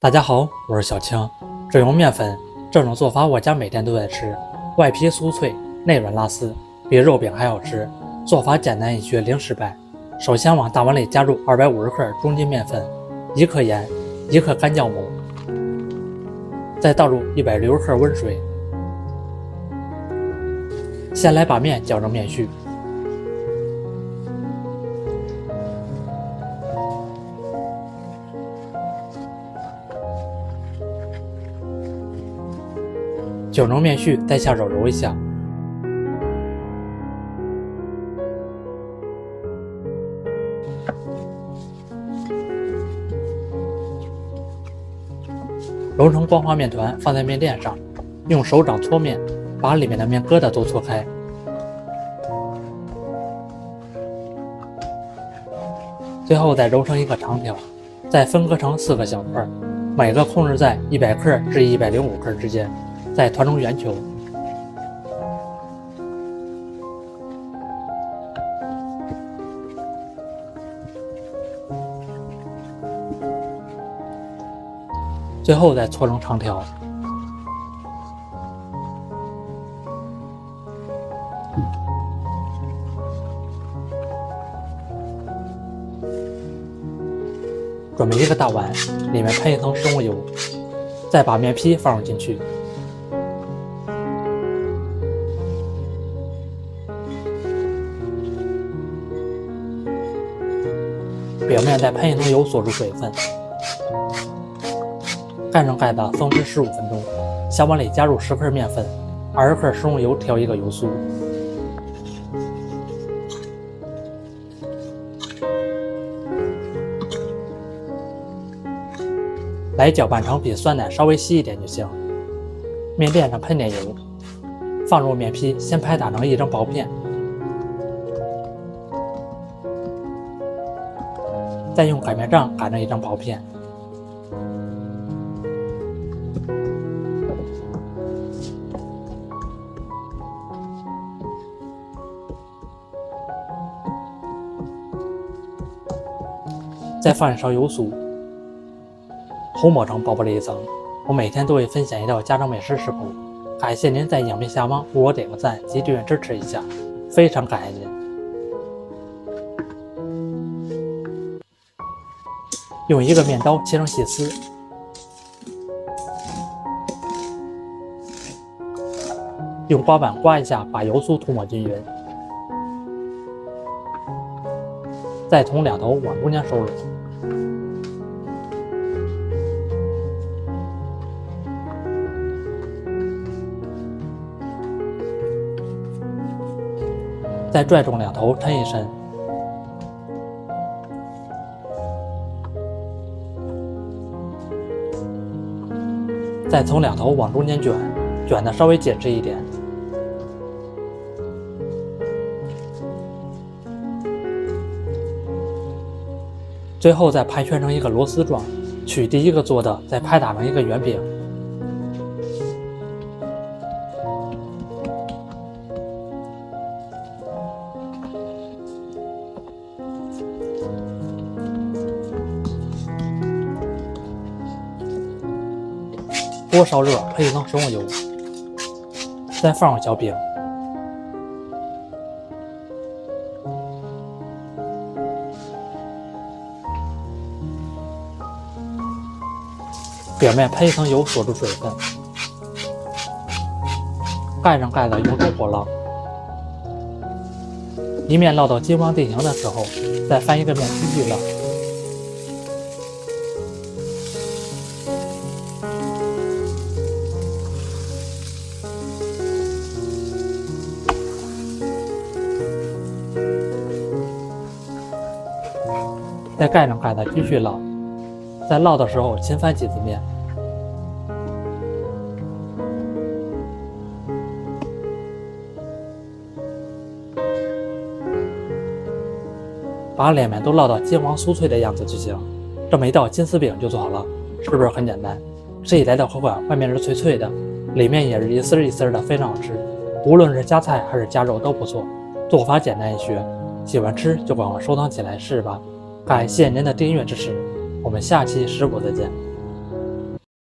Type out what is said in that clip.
大家好，我是小青。只用面粉，这种做法我家每天都在吃，外皮酥脆，内软拉丝，比肉饼还好吃。做法简单易学，零失败。首先往大碗里加入250克中筋面粉、1克盐、1克干酵母，再倒入160克温水。先来把面搅成面絮，搅成面絮，再下手揉一下。揉成光滑面团，放在面垫上，用手掌搓面，把里面的面疙瘩都搓开。最后再揉成一个长条，再分割成4个小块，每个控制在100克至105克之间，再团成圆球。最后再搓成长条。准备一个大碗，里面喷一层食用油，再把面皮放入进去，表面再喷一层油锁住水分，盖上盖子松弛15分钟。小碗里加入10克面粉，20克食用油调一个油酥，来搅拌成比酸奶稍微稀一点就行。面垫上喷点油，放入面皮，先拍打成一张薄片，再用擀面杖擀成一张薄片。再放一勺油酥，涂抹成薄薄的一层。我每天都会分享一道家常美食食谱，感谢您在影片下方为我点个赞及订阅支持一下，非常感谢您。用一个面刀切成细丝，用刮板刮一下，把油酥涂抹均匀，再从两头往中间收拢。再拽中两头抻一抻，再从两头往中间卷，卷的稍微紧实一点。最后再盘旋成一个螺丝状，取第一个做的，再拍打成一个圆饼。锅烧热，喷一层食用油，再放入小饼，表面喷一层油锁住水分，盖上盖子，用中火烙。一面烙到金黄定型的时候，再翻一个面继续烙。再盖上盖子继续烙，在烙的时候勤翻几次面。把两面都烙到金黄酥脆的样子就行。这么一道金丝饼就做好了，是不是很简单？吃起来的口感，外面是脆脆的，里面也是一丝一丝的，非常好吃。无论是加菜还是加肉都不错，做法简单易学，喜欢吃就帮我收藏起来试吧。感谢您的订阅支持，我们下期食谱再见。